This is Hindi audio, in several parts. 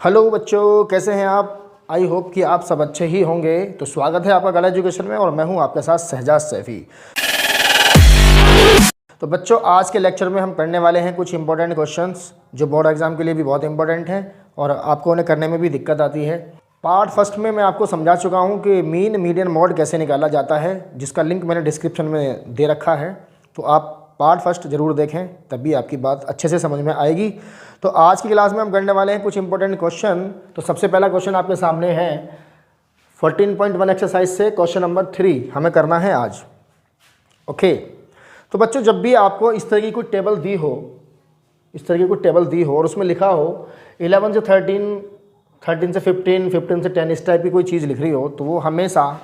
हेलो बच्चों, कैसे हैं आप? आई होप कि आप सब अच्छे ही होंगे। तो स्वागत है आपका गला एजुकेशन में और मैं हूं आपके साथ शहजाद सैफी। तो बच्चों, आज के लेक्चर में हम करने वाले हैं कुछ इंपॉर्टेंट क्वेश्चंस जो बोर्ड एग्जाम के लिए भी बहुत इंपॉर्टेंट हैं और आपको उन्हें करने में भी दिक्कत आती है। पार्ट फर्स्ट में मैं आपको समझा चुका हूं कि मीन, मीडियन, मॉड कैसे निकाला जाता है, जिसका लिंक मैंने डिस्क्रिप्शन में दे रखा है। तो आप पार्ट फर्स्ट ज़रूर देखें, तभी आपकी बात अच्छे से समझ में आएगी। तो आज की क्लास में हम करने वाले हैं कुछ इंपॉर्टेंट क्वेश्चन। तो सबसे पहला क्वेश्चन आपके सामने है 14.1 एक्सरसाइज से क्वेश्चन नंबर 3 हमें करना है आज। ओके, तो बच्चों, जब भी आपको इस तरह की कोई टेबल दी हो, और उसमें लिखा हो 11 से 13, 13 से 15, 15 से 10, इस टाइप की कोई चीज़ लिख रही हो, तो वो हमेशा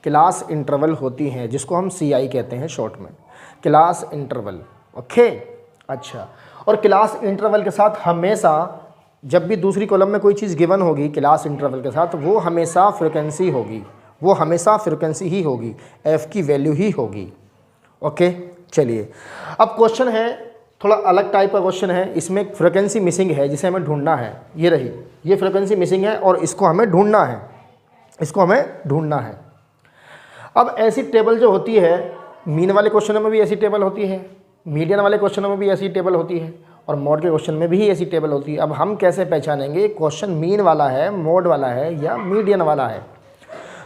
क्लास इंटरवल होती हैं, जिसको हम CI कहते हैं शॉर्ट में, क्लास इंटरवल। ओके, अच्छा। और क्लास इंटरवल के साथ हमेशा जब भी दूसरी कॉलम में कोई चीज़ गिवन होगी क्लास इंटरवल के साथ, वो हमेशा फ्रिक्वेंसी होगी, वो हमेशा फ्रिक्वेंसी ही होगी, f की वैल्यू ही होगी। ओके, चलिए अब क्वेश्चन है थोड़ा अलग टाइप का क्वेश्चन है। इसमें फ्रिक्वेंसी मिसिंग है जिसे हमें ढूंढना है। ये रही, ये फ्रिक्वेंसी मिसिंग है और इसको हमें ढूंढना है। अब ऐसी टेबल जो होती है, मीन वाले क्वेश्चनों में भी ऐसी टेबल होती है, मीडियन वाले क्वेश्चनों में भी ऐसी टेबल होती है और मॉड के क्वेश्चन में भी ऐसी टेबल होती है। अब हम कैसे पहचानेंगे क्वेश्चन मीन वाला है, मॉड वाला है या मीडियन वाला है?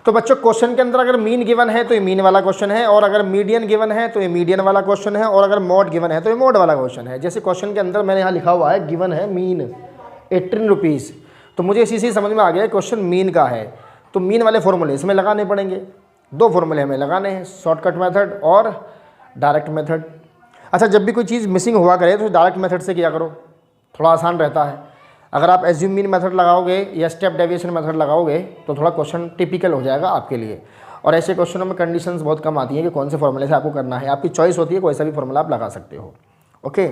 तो बच्चों, क्वेश्चन के अंदर अगर मीन गिवन है तो ये मीन वाला क्वेश्चन है, और अगर मीडियन गिवन है तो ये मीडियन वाला क्वेश्चन है, और अगर मॉड गिवन है तो ये मॉड वाला क्वेश्चन है। जैसे क्वेश्चन के अंदर मैंने यहाँ लिखा हुआ है, गिवन है मीन 18 रुपीज़, तो मुझे इसी से समझ में आ गया क्वेश्चन मीन का है। तो मीन वाले फॉर्मूले इसमें लगाने पड़ेंगे। दो फॉर्मूले हमें लगाने हैं, शॉर्टकट मेथड और डायरेक्ट मेथड। अच्छा, जब भी कोई चीज़ मिसिंग हुआ करे तो डायरेक्ट मेथड से किया करो, थोड़ा आसान रहता है। अगर आप एज्यूम मीन मेथड लगाओगे या स्टेप डेविएशन मेथड लगाओगे तो थोड़ा क्वेश्चन टिपिकल हो जाएगा आपके लिए। और ऐसे क्वेश्चनों में कंडीशंस बहुत कम आती हैं कि कौन से फॉर्मूले से आपको करना है। आपकी चॉइस होती है, कोई सा भी फॉर्मूला आप लगा सकते हो। ओके,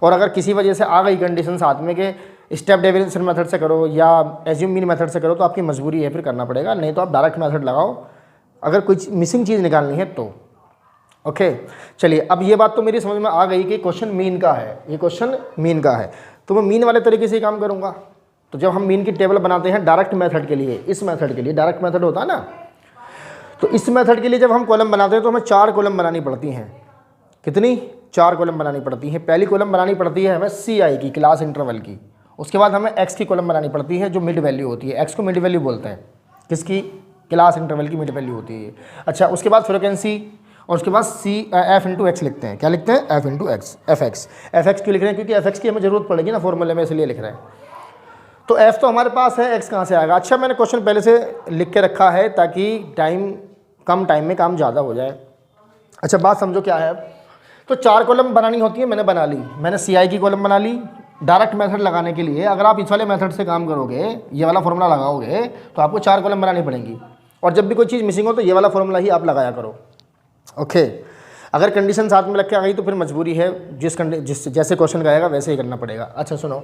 और अगर किसी वजह से आ गई कंडीशन साथ में कि स्टेप डेविएशन मेथड से करो या एज्यूम मीन मेथड से करो, तो आपकी मजबूरी है, फिर करना पड़ेगा। नहीं तो आप डायरेक्ट मेथड लगाओ अगर कोई मिसिंग चीज़ निकालनी है तो। ओके, चलिए, अब ये बात तो मेरी समझ में आ गई कि क्वेश्चन मीन का है, ये क्वेश्चन मीन का है, तो मैं मीन वाले तरीके से ही काम करूँगा। तो जब हम मीन की टेबल बनाते हैं डायरेक्ट मेथड के लिए, इस मेथड के लिए डायरेक्ट मेथड होता है ना, तो इस मेथड के लिए जब हम कॉलम बनाते हैं तो हमें 4 कॉलम बनानी पड़ती हैं। कितनी? 4 कॉलम बनानी पड़ती है। पहली कॉलम बनानी पड़ती है हमें CI की, क्लास इंटरवल की। उसके बाद हमें X की कॉलम बनानी पड़ती है जो मिड वैल्यू होती है। X को मिड वैल्यू बोलते हैं, किसकी? क्लास इंटरवल की मिड वैल्यू होती है। अच्छा, उसके बाद फ्रिक्वेंसी, और उसके बाद F इंटू एक्स लिखते हैं। क्या लिखते हैं? F इंटू एक्स, FX क्यों लिख रहे हैं? क्योंकि FX की हमें ज़रूरत पड़ेगी ना फॉर्मूले में, इसलिए लिख रहे हैं। तो F तो हमारे पास है, X कहाँ से आएगा? अच्छा, मैंने क्वेश्चन पहले से लिख के रखा है ताकि कम टाइम में काम ज़्यादा हो जाए। अच्छा, बात समझो क्या है। तो 4 कॉलम बनानी होती है, मैंने बना ली। मैंने CI की कॉलम बना ली। डायरेक्ट मेथड लगाने के लिए अगर आप इस वाले मेथड से काम करोगे, ये वाला फॉर्मूला लगाओगे, तो आपको 4 कॉलम बनानी पड़ेंगी। और जब भी कोई चीज़ मिसिंग हो तो ये वाला फॉर्मूला ही आप लगाया करो। ओके, अगर कंडीशन साथ में लग के आ गई तो फिर मजबूरी है, जैसे क्वेश्चन का आएगा वैसे ही करना पड़ेगा। अच्छा सुनो,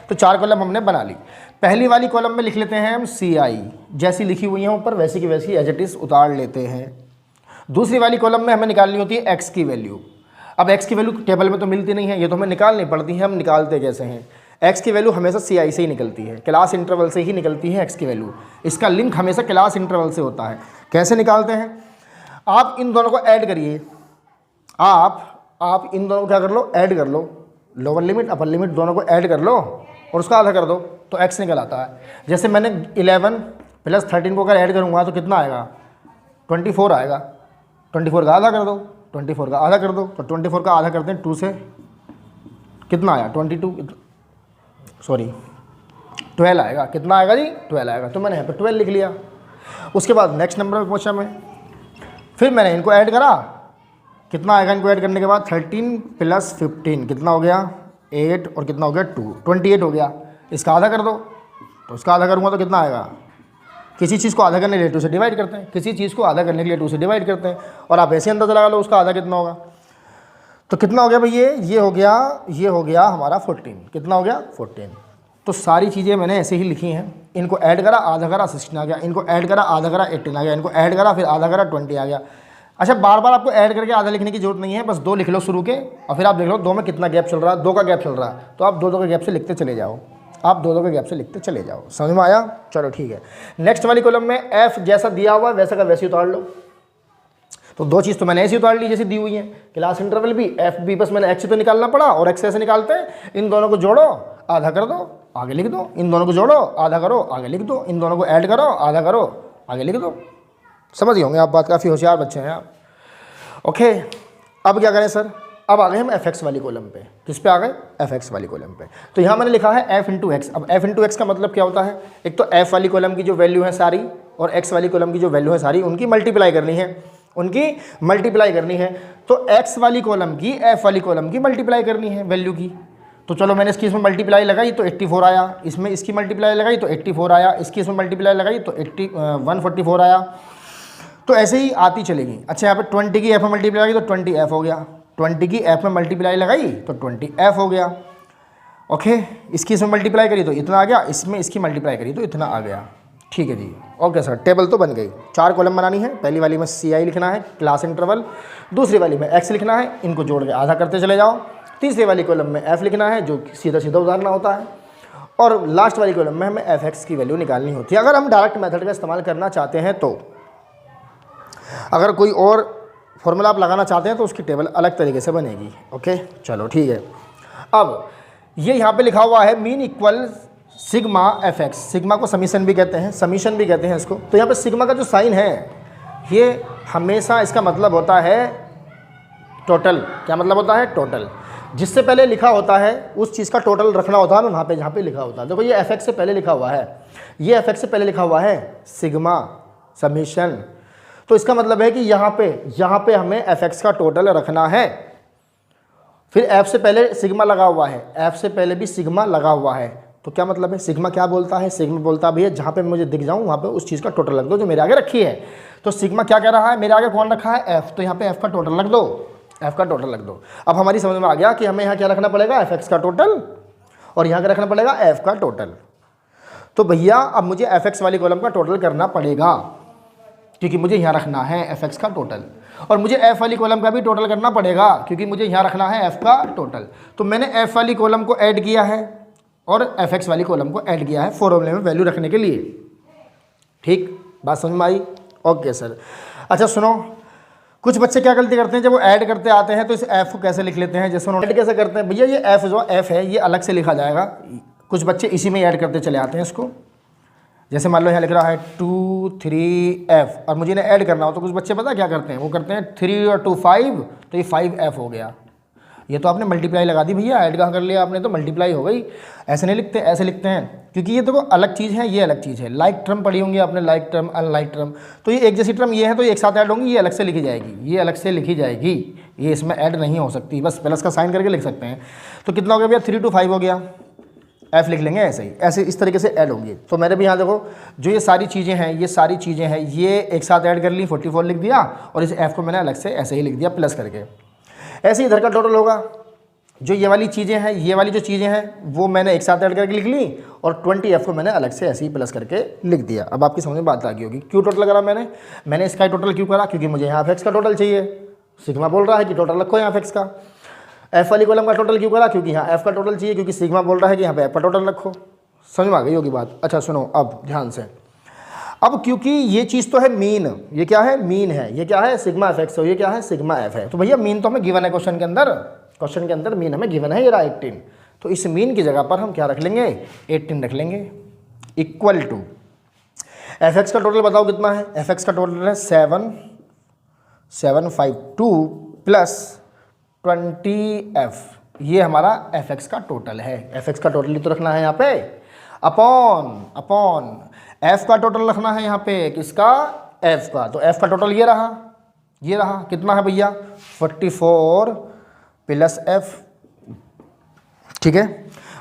तो 4 कॉलम हमने बना ली। पहली वाली कॉलम में लिख लेते हैं हम CI, जैसी लिखी हुई है ऊपर वैसी की वैसी एज इट इज़ उतार लेते हैं। दूसरी वाली कॉलम में हमें निकालनी होती है X की वैल्यू। अब X की वैल्यू टेबल में तो मिलती नहीं है, ये तो हमें निकालनी पड़ती है। हम निकालते कैसे हैं? X की वैल्यू हमेशा CI से ही निकलती है, क्लास इंटरवल से ही निकलती है X की वैल्यू। इसका लिंक हमेशा क्लास इंटरवल से होता है। कैसे निकालते हैं? आप इन दोनों को ऐड करिए। आप इन दोनों को क्या कर लो? ऐड कर लो। लोअर लिमिट अपर लिमिट दोनों को ऐड कर लो और उसका आधा कर दो, तो X निकल आता है। जैसे मैंने 11 प्लस 13 को अगर ऐड करूँगा तो कितना आएगा? 24 आएगा। 24 का आधा कर दो, 24 का आधा कर दो, तो 24 का आधा करते हैं 2 से, कितना आया? 12 आएगा। कितना आएगा जी? 12 आएगा। तो मैंने यहाँ पे 12 लिख लिया। उसके बाद नेक्स्ट नंबर पे पहुँचा मैं, फिर मैंने इनको ऐड करा। कितना आएगा इनको ऐड करने के बाद? 13 प्लस 15 कितना हो गया? 8, और कितना हो गया? 2, 28 हो गया। इसका आधा कर दो, तो उसका आधा करूँगा तो कितना आएगा? किसी चीज़ को आधा करने के लिए 2 से डिवाइड करते हैं, किसी चीज़ को आधा करने के लिए 2 से डिवाइड करते हैं, और आप ऐसे अंदाज़ा लगा लो उसका आधा कितना होगा। तो कितना हो गया भाई? ये हो गया हमारा 14। कितना हो गया? 14। तो सारी चीज़ें मैंने ऐसे ही लिखी हैं। इनको ऐड करा, आधा करा, 16 आ गया। इनको ऐड करा, आधा करा, 18 आ गया। इनको ऐड करा, फिर आधा करा, 20 आ गया। अच्छा, बार बार आपको ऐड करके आधा लिखने की जरूरत नहीं है, बस 2 लिख लो शुरू के, और फिर आप देख लो 2 में कितना गैप चल रहा है, 2 का गैप चल रहा है, तो आप 2 के गैप से लिखते चले जाओ। आप दो दो के गैप से लिखते चले जाओ। समझ में आया? चलो ठीक है। नेक्स्ट वाली कॉलम में एफ जैसा दिया हुआ वैसा का वैसे उतार लो। तो दो चीज़ तो मैंने ऐसी उतार ली जैसी दी हुई है, क्लास इंटरवल भी, एफ भी, बस मैंने एक्स तो निकालना पड़ा और एक्स ऐसे निकालते हैं, इन दोनों को जोड़ो आधा कर दो आगे लिख दो, इन दोनों को जोड़ो आधा करो आगे लिख दो, इन दोनों को ऐड करो आधा करो आगे लिख दो। समझ गए होंगे आप बात, काफ़ी होशियार बच्चे हैं आप। ओके, अब क्या करें सर? अब आ गए हम एफ एक्स वाली कॉलम पे। किस पे आ गए? एफ एक्स वाली कॉलम पे। तो यहाँ मैंने लिखा है एफ इंटू एक्स। अब एफ इंटू एक्स का मतलब क्या होता है? एक तो एफ वाली कॉलम की जो वैल्यू है सारी और एक्स वाली कॉलम की जो वैल्यू है सारी, उनकी मल्टीप्लाई करनी है, उनकी मल्टीप्लाई करनी है। तो एक्स वाली कॉलम की एफ वाली कॉलम की मल्टीप्लाई करनी है वैल्यू की। तो चलो मैंने इसकी इसमें मल्टीप्लाई लगाई तो 84 आया, इसमें इसकी मल्टीप्लाई लगाई तो 84 आया, इसकी इसमें मल्टीप्लाई लगाई तो 144 आया। तो ऐसे ही आती चलेगी। अच्छा, यहाँ पे 20 की एफ में मल्टीप्लाई लगाई तो 20 एफ हो गया, 20 की एफ में मल्टीप्लाई लगाई तो 20 एफ हो गया। ओके, इसकी इसमें मल्टीप्लाई करी तो इतना आ गया, इसमें इसकी मल्टीप्लाई करी तो इतना आ गया। ठीक है जी, ओके सर, टेबल तो बन गई। 4 कॉलम बनानी है। पहली वाली में सी आई लिखना है, क्लास इंटरवल। दूसरी वाली में एक्स लिखना है, इनको जोड़ के आधा करते चले जाओ। तीसरी वाली कॉलम में एफ लिखना है, जो सीधा सीधा उतारना होता है। और लास्ट वाली कॉलम में हमें एफ एक्स की वैल्यू निकालनी होती है। अगर हम डायरेक्ट मेथड का इस्तेमाल करना चाहते हैं तो, अगर कोई और फॉर्मूला आप लगाना चाहते हैं तो उसकी टेबल अलग तरीके से बनेगी। ओके, चलो ठीक है। अब ये यहाँ पे लिखा हुआ है mean equal sigma F x. Sigma को समीशन भी कहते हैं, समीशन भी कहते हैं इसको। तो यहाँ पे सिग्मा का जो साइन है ये हमेशा इसका मतलब होता है टोटल। क्या मतलब होता है? टोटल। जिससे पहले लिखा होता है उस चीज़ का टोटल रखना होता है वहाँ पे जहाँ पे लिखा होता है। देखो ये एफ एक्स से पहले लिखा हुआ है, ये एफ एक्स से पहले लिखा हुआ है सिग्मा समीशन। तो इसका मतलब है कि यहाँ पे हमें एफ एक्स का टोटल रखना है। फिर एफ से पहले सिग्मा लगा हुआ है, एफ से पहले भी सिग्मा लगा हुआ है। तो क्या मतलब है? सिग्मा क्या बोलता है? सिग्मा बोलता है भैया जहाँ पे मुझे दिख जाऊँ वहाँ पे उस चीज़ का टोटल रख दो जो मेरे आगे रखी है। तो सिग्मा क्या कह रहा है? मेरे आगे कौन रखा है? एफ। तो यहाँ पे एफ का टोटल रख दो, एफ का टोटल रख दो। अब हमारी समझ में आ गया कि हमें यहाँ क्या रखना पड़ेगा? एफ एक्स का टोटल, और यहाँ क्या रखना पड़ेगा? एफ का टोटल। तो भैया अब मुझे एफ एक्स वाली कॉलम का टोटल करना पड़ेगा क्योंकि मुझे यहाँ रखना है एफ एक्स का टोटल, और मुझे एफ वाली कॉलम का भी टोटल करना पड़ेगा क्योंकि मुझे यहाँ रखना है एफ का टोटल। तो मैंने एफ वाली कॉलम को ऐड किया है और एफ एक्स वाली कॉलम को ऐड किया है फॉर्मूले में वैल्यू रखने के लिए। ठीक, बात समझ में आई? Okay sir. अच्छा सुनो, कुछ बच्चे क्या गलती करते हैं, जब वो ऐड करते आते हैं तो इस एफ को कैसे लिख लेते हैं? जैसे उन्होंने ऐड कैसे करते हैं? भैया ये एफ जो एफ है ये अलग से लिखा जाएगा। कुछ बच्चे इसी में ऐड करते चले आते हैं इसको। जैसे मान लो यहाँ लिख रहा है 2 3 एफ और मुझे इन्हें ऐड करना हो तो कुछ बच्चे पता क्या करते हैं? वो करते हैं 3 और 2 5, तो ये 5 एफ हो गया। ये तो आपने मल्टीप्लाई लगा दी भैया, ऐड कहाँ कर लिया आपने? तो मल्टीप्लाई हो गई। ऐसे नहीं लिखते, ऐसे लिखते हैं क्योंकि ये देखो अलग चीज़ है, ये अलग चीज़ है। लाइक टर्म पढ़ी होंगी आपने, लाइक टर्म अनलाइक टर्म। तो ये एक जैसी टर्म ये है तो ये एक साथ ऐड होंगी, ये अलग से लिखी जाएगी, ये अलग से लिखी जाएगी, ये इसमें ऐड नहीं हो सकती। बस प्लस का साइन करके लिख सकते हैं। तो कितना हो गया भैया? 3 to 5 हो गया। एफ लिख लेंगे ऐसे ही, ऐसे इस तरीके से ऐड होंगी। तो मैंने भी यहाँ देखो जो ये सारी चीज़ें हैं, ये सारी चीज़ें हैं, ये एक साथ ऐड कर ली, 44 लिख दिया, और इस एफ को मैंने अलग से ऐसे ही लिख दिया प्लस करके। ऐसे ही इधर का टोटल होगा। जो ये वाली चीज़ें हैं, ये वाली जो चीज़ें हैं वो मैंने एक साथ ऐड करके लिख ली, और 20 एफ को मैंने अलग से ऐसे ही प्लस करके लिख दिया। अब आपकी समझ में बात आ गई होगी क्यों टोटल करा मैंने इसका टोटल क्यों करा? क्योंकि मुझे यहाँ एफ एक्स का टोटल चाहिए। सिग्मा बोल रहा है कि टोटल रखो यहाँ एफ एक्स का। एफ वाली कॉलम का टोटल क्यों करा? क्योंकि यहाँ एफ का टोटल चाहिए, क्योंकि सिग्मा बोल रहा है कि यहाँ पे एफ का टोटल रखो। समझ में आ गई होगी बात? अच्छा सुनो अब ध्यान से। अब क्योंकि ये चीज़ तो है मीन, ये क्या है? मीन है। ये क्या है? सिग्मा एफ एक्स, ये क्या है? सिग्मा एफ है। तो भैया मीन तो हमें गिवन है क्वेश्चन के अंदर मीन हमें गिवन है, ये रहा 18। तो इस मीन की जगह पर हम क्या रख लेंगे? 18 रख लेंगे। इक्वल टू एफ एक्स का टोटल बताओ कितना है? एफ एक्स का टोटल है 752 प्लस 20 एफ। ये हमारा एफ एक्स का टोटल है। एफ एक्स का टोटल ही तो रखना है यहाँ पे, अपॉन एफ का टोटल रखना है यहाँ पे, किसका? एफ का। तो एफ का टोटल ये रहा कितना है भैया? 44 प्लस एफ। ठीक है।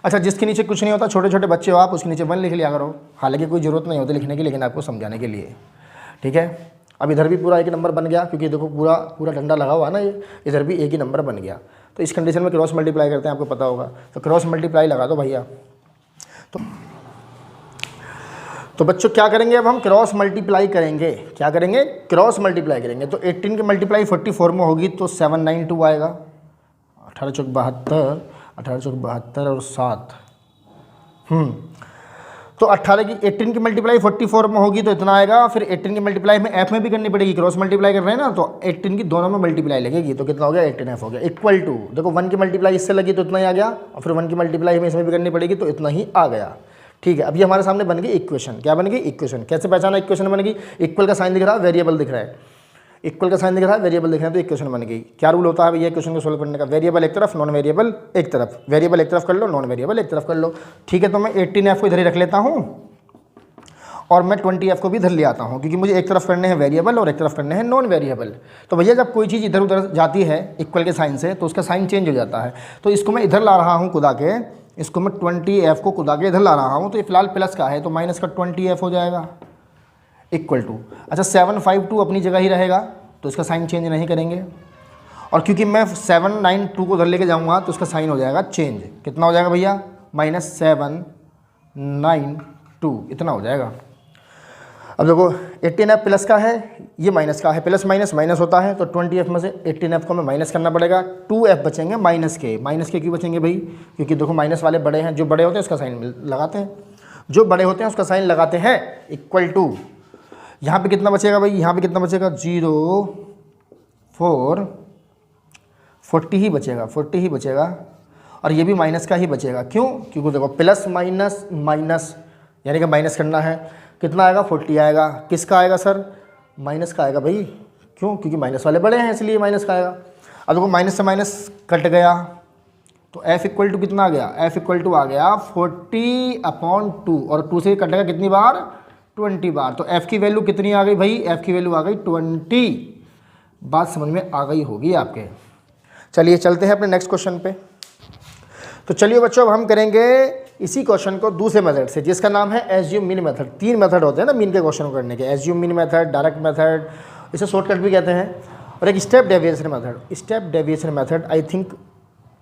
अच्छा, जिसके नीचे कुछ नहीं होता, छोटे छोटे बच्चे हो आप, उसके नीचे 1 लिख लिया करो। हालांकि कोई ज़रूरत नहीं होती लिखने की, लेकिन आपको समझाने के लिए। ठीक है। अब इधर भी पूरा एक नंबर बन गया क्योंकि देखो पूरा डंडा लगा हुआ है ना, ये इधर भी एक ही नंबर बन गया। तो इस कंडीशन में क्रॉस मल्टीप्लाई करते हैं, आपको पता होगा। तो क्रॉस मल्टीप्लाई लगा दो भैया। तो बच्चों क्या करेंगे? अब हम क्रॉस मल्टीप्लाई करेंगे। क्या करेंगे? क्रॉस मल्टीप्लाई करेंगे। तो 18 की मल्टीप्लाई 44 में होगी तो 792 आएगा। 18 चौक 72, 18 चौक 72 और 7 तो 18 की 18 की मल्टीप्लाई 44 में होगी तो इतना आएगा, फिर 18 की मल्टीप्लाई में एफ में भी करनी पड़ेगी, क्रॉस मल्टीप्लाई कर रहे हैं ना, तो 18 की दोनों में मल्टीप्लाई लगेगी, तो कितना हो गया 18f हो गया, इक्वल टू, देखो 1 की मल्टीप्लाई इससे लगी तो इतना ही आ गया, और फिर 1 की मल्टीप्लाई हमें इसमें भी करनी पड़ेगी तो इतना ही आ गया। ठीक है, अब ये हमारे सामने बन गई इक्वेशन। क्या बन गई? इक्वेशन। कैसे पहचाना इक्वेशन बन गई? इक्वल का साइन दिख रहा है, वेरिएबल दिख रहा है, इक्वल का साइन दिख रहा है, वेरिएबल दिख रहा है, तो इक्वेशन बन गई। क्या रूल होता है भैया इक्वेशन को सोल्व करने का? वेरिएबल एक तरफ, नॉन वेरिएबल एक तरफ, वेरिएबल एक तरफ कर लो, नॉन वेरिएबल एक तरफ कर लो। ठीक है, तो मैं 18f को इधर ही रख लेता हूँ और मैं 20f को भी इधर ले आता हूँ, क्योंकि मुझे एक तरफ करने हैं वेरिएबल और एक तरफ करने हैं नॉन वेरिएबल। तो भैया जब कोई चीज़ इधर उधर जाती है इक्वल के साइन से तो उसका साइन चेंज हो जाता है। तो इसको मैं इधर ला रहा हूँ कुदा के, इसको मैं 20f को कुदा के इधर ला रहा हूँ, तो ये फिलहाल प्लस का है तो माइनस का 20f हो जाएगा इक्वल टू। अच्छा 752 अपनी जगह ही रहेगा तो इसका साइन चेंज नहीं करेंगे, और क्योंकि मैं 792 को उधर लेके जाऊँगा तो उसका साइन हो जाएगा चेंज। कितना हो जाएगा भैया? -792 इतना हो जाएगा। अब देखो 18f प्लस का है, ये माइनस का है, प्लस माइनस माइनस होता है, तो 20f में से 18f को हमें माइनस करना पड़ेगा, 2f बचेंगे माइनस के। माइनस के क्यों बचेंगे भाई? क्योंकि देखो माइनस वाले बड़े हैं, जो बड़े होते हैं उसका साइन लगाते हैं, जो बड़े होते हैं उसका साइन लगाते हैं, इक्वल टू। यहाँ पे कितना बचेगा भाई? यहाँ पे कितना बचेगा? 0 4 40 ही बचेगा, 40 ही बचेगा, और ये भी माइनस का ही बचेगा। क्यों? क्योंकि देखो प्लस माइनस माइनस यानी कि माइनस करना है, कितना आएगा? 40 आएगा। किसका आएगा सर? माइनस का आएगा भाई। क्यों? क्योंकि माइनस वाले बड़े हैं इसलिए माइनस का आएगा। अब देखो माइनस से माइनस कट गया तो f इक्वल टू कितना आ गया? f इक्वल टू आ गया 40/2, और 2 से कटेगा कितनी बार? 20 बार। तो f की वैल्यू कितनी आ गई भाई? f की वैल्यू आ गई 20। बात समझ में आ गई होगी आपके। चलिए चलते हैं अपने नेक्स्ट क्वेश्चन पे। तो चलिए बच्चों अब हम करेंगे इसी क्वेश्चन को दूसरे मेथड से, जिसका नाम है एज्यूम मीन मेथड। 3 मेथड होते हैं ना मीन के क्वेश्चन को करने के, assume mean method, direct method, इसे शॉर्टकट भी कहते हैं, और एक step deviation method. Step deviation method I think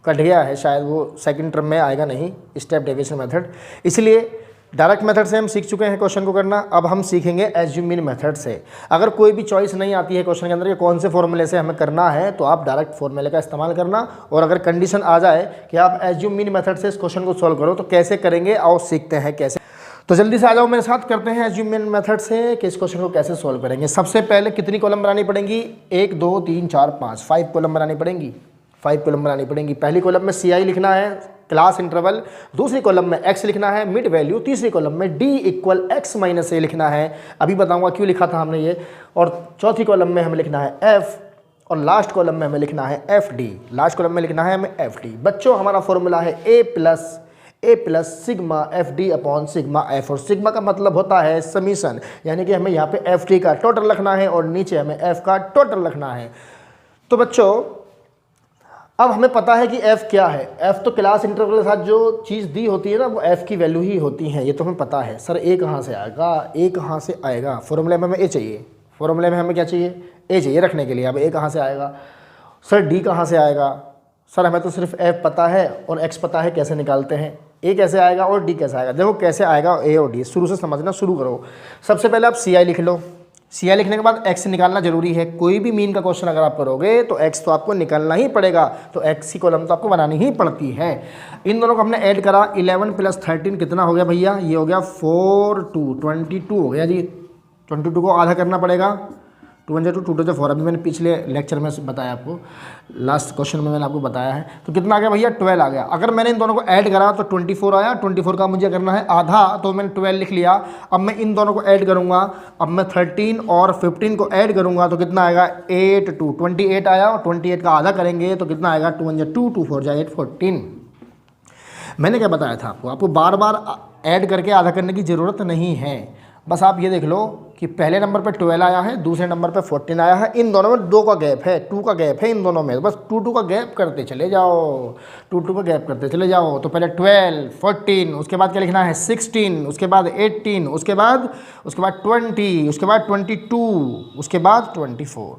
cut गया है, शायद वो सेकंड टर्म में आएगा नहीं, स्टेप डेविएशन मेथड। इसलिए डायरेक्ट मेथड से हम सीख चुके हैं क्वेश्चन को करना, अब हम सीखेंगे एज्यूम मीन मेथड से। अगर कोई भी चॉइस नहीं आती है क्वेश्चन के अंदर कि कौन से फॉर्मूले से हमें करना है, तो आप डायरेक्ट फॉर्मूले का इस्तेमाल करना, और अगर कंडीशन आ जाए कि आप एज्यूम मीन मेथड से इस क्वेश्चन को सॉल्व करो तो कैसे करेंगे, आओ सीखते हैं कैसे। तो जल्दी से आ जाओ मेरे साथ, करते हैं एज्यूम मीन मेथड से कि इस क्वेश्चन को कैसे सॉल्व करेंगे। सबसे पहले कितनी कॉलम बनानी पड़ेंगी? 1 2 3 4 5 5 कॉलम बनानी पड़ेंगी, 5 कॉलम बनानी पड़ेंगी। पहली कॉलम में CI लिखना है, क्लास इंटरवल, दूसरी कॉलम में x लिखना है, मिड वैल्यू, तीसरी कॉलम में d equal x minus a लिखना है, अभी बताऊंगा क्यों लिखा था हमने ये, और चौथी कॉलम में हमें लिखना है f, और लास्ट कॉलम में हमें लिखना है fd, लास्ट कॉलम में लिखना है हमें fd। बच्चों हमारा फॉर्मूला है a plus sigma fd upon sigma f, और सिग्मा का मतलब होता है समीशन, यानी कि हमें यहाँ पे fd का टोटल रखना है और नीचे हमें f का टोटल रखना है। तो बच्चों अब हमें पता है कि f क्या है। f तो क्लास इंटरवल के साथ जो चीज़ दी होती है ना वो f की वैल्यू ही होती है, ये तो हमें पता है। सर a कहाँ से आएगा? a कहाँ से आएगा? फॉर्मूले में हमें a चाहिए, फॉर्मूले में हमें क्या चाहिए? a चाहिए रखने के लिए। अब a कहाँ से आएगा? सर d कहाँ से आएगा? सर हमें तो सिर्फ f पता है और x पता है, कैसे निकालते हैं? a कैसे आएगा और d कैसे आएगा? देखो कैसे आएगा a और d, शुरू से समझना शुरू करो। सबसे पहले आप CI लिख लो, CI लिखने के बाद x निकालना जरूरी है। कोई भी मीन का क्वेश्चन अगर आप करोगे तो x तो आपको निकालना ही पड़ेगा, तो x की कॉलम तो आपको बनानी ही पड़ती है। इन दोनों को हमने ऐड करा, 11 + 13 कितना हो गया भैया? ये हो गया 4 2 22 हो गया जी। 22 को आधा करना पड़ेगा, 2 × 2 2 × 4, अभी मैंने पिछले लेक्चर में बताया आपको, लास्ट क्वेश्चन में मैंने आपको बताया है। तो कितना आ गया भैया? 12 आ गया। अगर मैंने इन दोनों को ऐड करा तो 24 आया, 24 का मुझे करना है आधा, तो मैंने 12 लिख लिया। अब मैं इन दोनों को ऐड करूंगा, अब मैं 13 और 15 को ऐड करूंगा तो कितना आएगा? 8 2 28 आया, और 28 का आधा करेंगे तो कितना आएगा? 2 × 2 2 4 8 14। मैंने क्या बताया था आपको? आपको बार बार ऐड करके आधा करने की ज़रूरत नहीं है, बस आप ये देख लो कि पहले नंबर पे 12 आया है, दूसरे नंबर पे 14 आया है, इन दोनों में 2 का गैप है, 2 का गैप है इन दोनों में, बस 2 2 का गैप करते चले जाओ, 2 2 का गैप करते चले जाओ। तो पहले 12 14, उसके बाद क्या लिखना है? 16, उसके बाद 18, उसके बाद 20, उसके बाद 22, उसके बाद 24।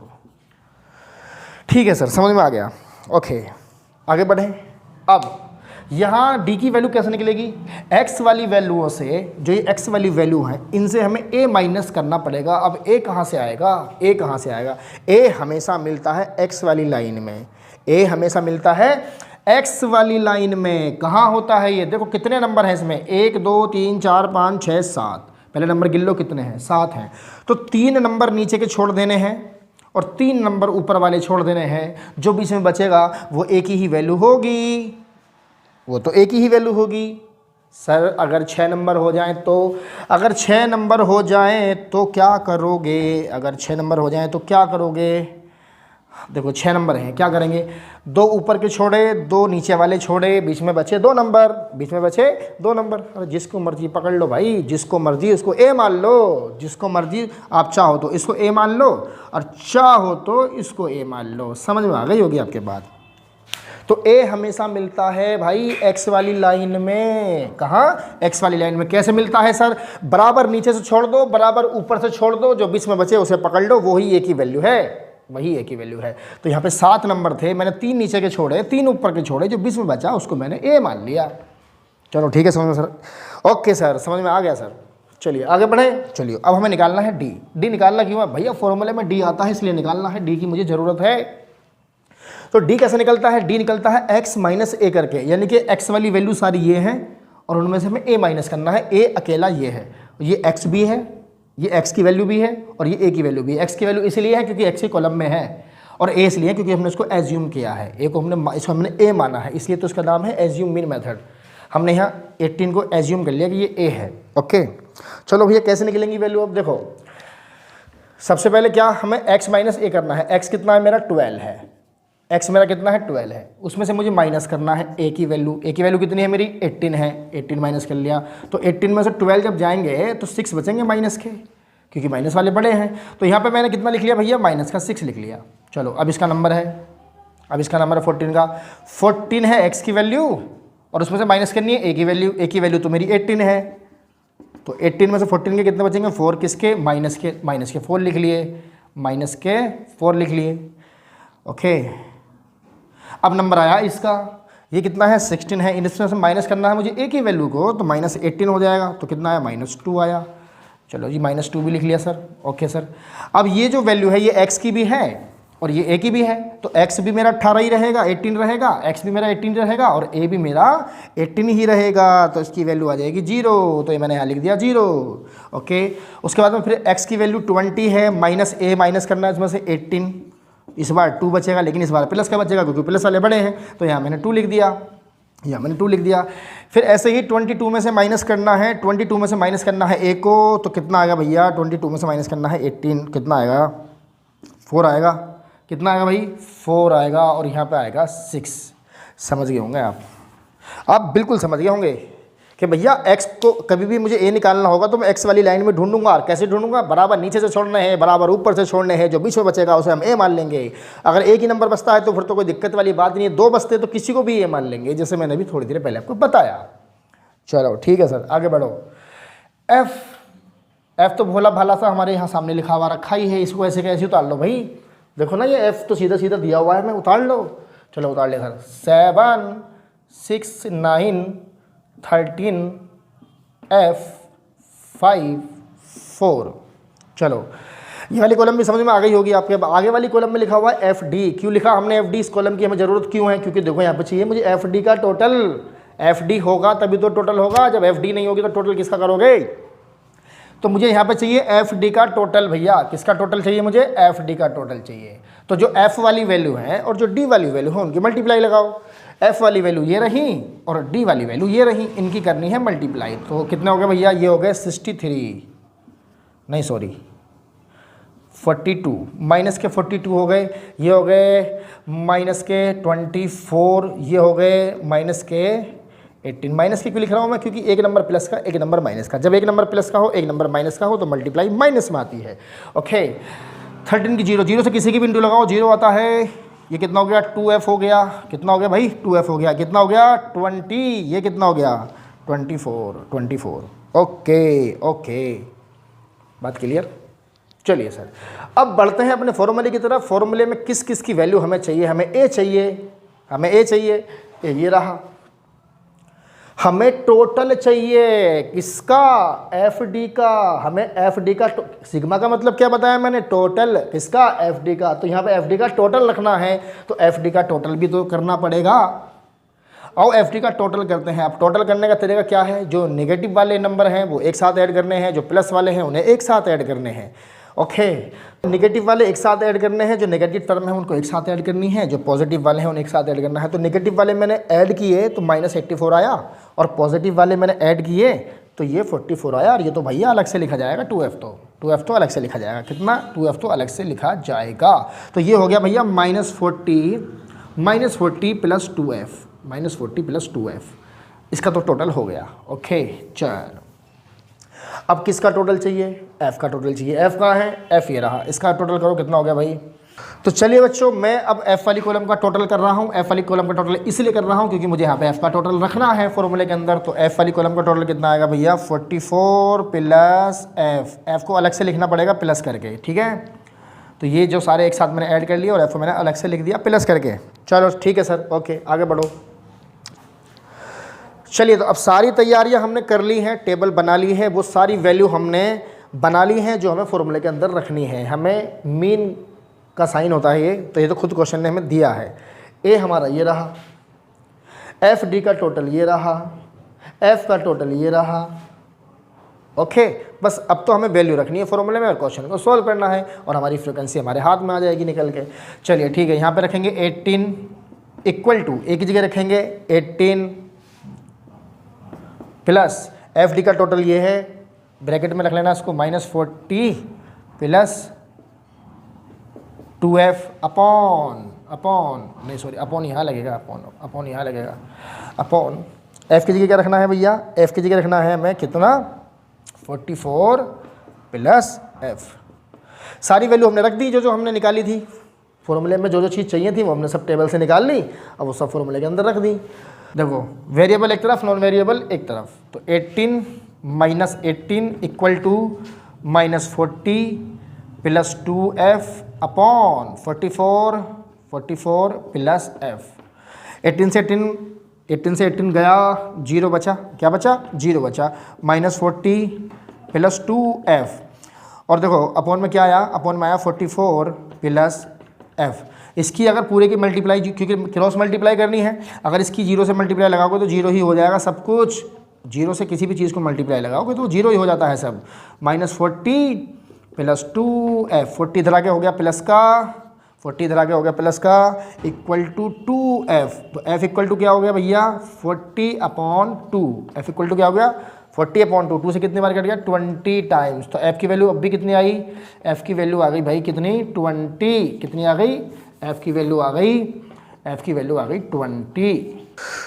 ठीक है सर, समझ में आ गया। ओके आगे बढ़ें। अब यहाँ d की वैल्यू कैसे निकलेगी? x वाली वैल्यूओं से, जो ये x वाली वैल्यू है, इनसे हमें a माइनस करना पड़ेगा। अब a कहाँ से आएगा? a कहाँ से आएगा? a हमेशा मिलता है x वाली लाइन में, a हमेशा मिलता है एक्स वाली लाइन में कहाँ होता है ये? देखो कितने नंबर हैं इसमें, 1 2 3 4 5 6 7। पहले नंबर गिन लो कितने हैं, 7 हैं। तो 3 नंबर नीचे के छोड़ देने हैं और 3 नंबर ऊपर वाले छोड़ देने हैं। जो बीच में बचेगा वो एक ही वैल्यू होगी, वो तो एक ही वैल्यू होगी। सर अगर 6 नंबर हो जाएं तो, अगर 6 नंबर हो जाएं तो क्या करोगे? अगर 6 नंबर हो जाएं तो क्या करोगे? देखो 6 नंबर हैं, क्या करेंगे? 2 ऊपर के छोड़े, 2 नीचे वाले छोड़े, बीच में बचे 2 नंबर, बीच में बचे 2 नंबर। अरे जिसको मर्जी पकड़ लो भाई, जिसको मर्जी उसको ए मान लो, जिसको मर्जी आप चाहो तो इसको ए मान लो और चाहो तो इसको ए मान लो। समझ में आ गई होगी आपके बात। तो ए हमेशा मिलता है भाई एक्स वाली लाइन में। कहाँ? एक्स वाली लाइन में। कैसे मिलता है सर? बराबर नीचे से छोड़ दो, बराबर ऊपर से छोड़ दो, जो बीच में बचे उसे पकड़ लो, वही ए की वैल्यू है, वही ए की वैल्यू है। तो यहाँ पे 7 नंबर थे, मैंने 3 नीचे के छोड़े, 3 ऊपर के छोड़े, जो बीच में बचा उसको मैंने ए मान लिया। चलो ठीक है, समझ में सर? ओके सर, समझ में आ गया सर। चलिए आगे बढ़े। चलिए अब हमें निकालना है डी। डी निकालना क्यों है भैया? फॉर्मूले में डी आता है इसलिए निकालना है, डी की मुझे ज़रूरत है। तो डी कैसे निकलता है? डी निकलता है x माइनस ए करके, यानी कि x वाली वैल्यू सारी ये हैं और उनमें से हमें a माइनस करना है। a अकेला ये है, ये x भी है, ये x की वैल्यू भी है और ये a की वैल्यू भी है। x की वैल्यू इसलिए है क्योंकि x के कॉलम में है और a इसलिए क्योंकि हमने इसको एज्यूम किया है, a को इसको हमने a माना है, इसलिए तो इसका नाम है एज्यूम मीन मेथड। हमने यहाँ 18 को एज्यूम कर लिया कि ये a है। ओके चलो भैया कैसे निकलेंगी वैल्यू? अब देखो सबसे पहले क्या हमें x माइनस ए करना है। x कितना है मेरा? 12 है। x मेरा कितना है? 12 है। उसमें से मुझे माइनस करना है a की वैल्यू। a की वैल्यू कितनी है मेरी? 18 है। 18 माइनस कर लिया तो 18 में से 12 जब जाएंगे तो 6 बचेंगे माइनस के, क्योंकि माइनस वाले बड़े हैं। तो यहाँ पे मैंने कितना लिख लिया भैया? माइनस का 6 लिख लिया। चलो अब इसका नंबर है, अब इसका नंबर है 14 का। 14 है x की वैल्यू और उसमें से माइनस करनी है a की वैल्यू। a की वैल्यू तो मेरी 18 है, तो 18 में से 14 के कितने बचेंगे? 4 किसके? माइनस के। माइनस के 4 लिख लिए, माइनस के 4 लिख लिए। ओके अब नंबर आया इसका, ये कितना है? 16 है। इसमें से माइनस करना है मुझे a की वैल्यू को, तो माइनस 18 हो जाएगा, तो कितना आया? -2 आया। चलो जी -2 भी लिख लिया सर। ओके सर, अब ये जो वैल्यू है ये x की भी है और ये a की भी है, तो x भी मेरा 18 ही रहेगा, 18 रहेगा, x भी मेरा 18 रहेगा और a भी मेरा 18 ही रहेगा, तो इसकी वैल्यू आ जाएगी 0। तो ये मैंने यहाँ लिख दिया 0। ओके उसके बाद में फिर x की वैल्यू 20 है, माइनस a माइनस करना है इसमें से 18, इस बार 2 बचेगा, लेकिन इस बार प्लस का बचेगा क्योंकि प्लस वाले बड़े हैं, तो यहाँ मैंने 2 लिख दिया, यहाँ मैंने 2 लिख दिया। फिर ऐसे ही 22 में से माइनस करना है, 22 में से माइनस करना है a को, तो कितना आएगा भैया? 22 में से माइनस करना है 18, कितना आएगा? 4 आएगा। कितना आएगा भाई? 4 आएगा और यहाँ पे आएगा 6। समझ गए होंगे आप बिल्कुल समझ गए होंगे कि भैया x को कभी भी मुझे a निकालना होगा तो मैं x वाली लाइन में ढूंढूंगा। और कैसे ढूंढूंगा? बराबर नीचे से छोड़ने हैं, बराबर ऊपर से छोड़ने हैं, जो बीच में बचेगा उसे हम a मान लेंगे। अगर एक ही नंबर बचता है तो फिर तो कोई दिक्कत वाली बात नहीं है, 2 बचते तो किसी को भी a मान लेंगे, जैसे मैंने अभी थोड़ी देर पहले आपको बताया। चलो ठीक है सर आगे बढ़ो। f तो भोला भाला सा हमारे यहाँ सामने लिखा हुआ रखा ही है, इसको ऐसे कैसे उतार लो भाई? देखो ना ये f तो सीधा सीधा दिया हुआ है, मैं उतार लो। चलो उतार ले सर। 7 6 9 13 F 5 4। चलो ये वाली कॉलम भी समझ में आ गई होगी आपके। आगे वाली कॉलम में लिखा हुआ है एफ डी। क्यों लिखा हमने एफ डी? इस कॉलम की हमें ज़रूरत क्यों है? क्योंकि देखो यहाँ पे चाहिए मुझे एफ डी का टोटल। एफ डी होगा तभी तो टोटल होगा, जब एफ डी नहीं होगी तो टोटल किसका करोगे? तो मुझे यहाँ पे चाहिए एफ डी का टोटल। भैया किसका टोटल चाहिए मुझे? एफ डी का टोटल चाहिए। तो जो एफ वाली वैल्यू है और जो डी वाली वैल्यू है उनकी मल्टीप्लाई लगाओ। एफ वाली वैल्यू ये रही और डी वाली वैल्यू ये रही, इनकी करनी है मल्टीप्लाई। तो कितने हो गए भैया? ये हो गए 63, नहीं सॉरी 42, माइनस के 42 हो गए, ये हो गए माइनस के 24, ये हो गए माइनस के 18। माइनस के क्यों लिख रहा हूँ मैं? क्योंकि एक नंबर प्लस का एक नंबर माइनस का, जब एक नंबर प्लस का हो एक नंबर माइनस का हो तो मल्टीप्लाई माइनस में आती है। ओके 13 की 0, 0 से किसी की भी इंटू लगाओ 0 आता है। ये कितना हो गया? 2f हो गया। कितना हो गया भाई? 2f हो गया। कितना हो गया? 20। ये कितना हो गया? 24। ओके बात क्लियर? चलिए सर अब बढ़ते हैं अपने फॉर्मूले की तरफ। फॉर्मूले में किस किस की वैल्यू हमें चाहिए? हमें a चाहिए, हमें a चाहिए, ये रहा। हमें टोटल चाहिए किसका? एफ डी का। हमें एफ डी का सिग्मा का मतलब क्या बताया मैंने? टोटल किसका? एफ डी का। तो यहाँ पे एफ डी का टोटल रखना है, तो एफ डी का टोटल भी तो करना पड़ेगा। और एफ डी का टोटल करते हैं। अब टोटल करने का तरीका क्या है, जो नेगेटिव वाले नंबर हैं वो एक साथ ऐड करने हैं, जो प्लस वाले हैं उन्हें एक साथ ऐड करने हैं। ओके, नेगेटिव वाले एक साथ ऐड करने हैं, जो नेगेटिव टर्म है उनको एक साथ ऐड करनी है, जो पॉजिटिव वाले हैं उन्हें एक साथ ऐड करना है। तो नेगेटिव वाले मैंने ऐड किए तो -84 आया, और पॉजिटिव वाले मैंने ऐड किए तो ये 44 आया। और ये तो भैया अलग से लिखा जाएगा, 2f तो अलग से लिखा जाएगा। कितना, 2f तो अलग से लिखा जाएगा। तो ये हो गया भैया -40 प्लस 2f, -40 प्लस 2f, इसका तो टोटल हो गया। ओके, चलो अब किसका टोटल चाहिए, f का टोटल चाहिए। f कहाँ है, f ये रहा, इसका टोटल करो, कितना हो गया भाई। तो चलिए बच्चों, मैं अब f वाली कॉलम का टोटल कर रहा हूँ। f वाली कॉलम का टोटल इसलिए कर रहा हूँ क्योंकि मुझे यहाँ पे f का टोटल रखना है फॉर्मूले के अंदर। तो f वाली कॉलम का टोटल कितना आएगा भैया, 44 प्लस f को अलग से लिखना पड़ेगा प्लस करके, ठीक है। तो ये जो सारे एक साथ मैंने ऐड कर लिए और f को मैंने अलग से लिख दिया प्लस करके। चलो ठीक है सर, ओके आगे बढ़ो। चलिए, तो अब सारी तैयारियां हमने कर ली हैं, टेबल बना ली है, वो सारी वैल्यू हमने बना ली हैं जो हमें फॉर्मूले के अंदर रखनी है। हमें मीन का साइन होता है ये, तो ये तो खुद क्वेश्चन ने हमें दिया है। ए हमारा ये रहा, एफ डी का टोटल ये रहा, एफ का टोटल ये रहा। ओके, बस अब तो हमें वैल्यू रखनी है फॉर्मूले में और क्वेश्चन को सॉल्व करना है, और हमारी फ्रिक्वेंसी हमारे हाथ में आ जाएगी निकल के। चलिए ठीक है, यहाँ पे रखेंगे 18 इक्वल टू, एक ही जगह रखेंगे 18 प्लस एफ डी का टोटल ये है, ब्रैकेट में रख लेना इसको, -40 प्लस 2f अपॉन यहाँ लगेगा, अपॉन यहाँ लगेगा, अपॉन f की जगह क्या रखना है भैया, f की जगह रखना है हमें कितना, 44 प्लस f। सारी वैल्यू हमने रख दी, जो हमने निकाली थी फॉर्मूले में, जो चीज़ चाहिए थी वो हमने सब टेबल से निकाल ली, अब वो सब फॉर्मूले के अंदर रख दी। देखो, वेरिएबल एक तरफ, नॉन वेरिएबल एक तरफ, तो 18 minus 18 equal to -40 plus 2f upon 44 plus f। 18 से 18 गया, 0 बचा, क्या बचा, 0 बचा, -40 प्लस 2f, और देखो अपॉन में क्या आया, अपॉन में आया 44 प्लस f। इसकी अगर पूरे की मल्टीप्लाई, क्योंकि क्रॉस मल्टीप्लाई करनी है, अगर इसकी 0 से मल्टीप्लाई लगाओगे तो 0 ही हो जाएगा सब कुछ। 0 से किसी भी चीज़ को मल्टीप्लाई लगाओगे तो 0 ही हो जाता है सब। -40 प्लस 2f, 40 इधर आगे हो गया प्लस का, 40 इधर आगे हो गया प्लस का, इक्वल टू 2f। तो f इक्वल टू क्या हो गया भैया, 40/2। f इक्वल टू क्या हो गया, 40/2। 2 से कितनी बार कट गया, 20 टाइम्स। तो f की वैल्यू अब भी कितनी आई, f की वैल्यू आ गई भाई कितनी, 20। कितनी आ गई, f की वैल्यू आ गई 20।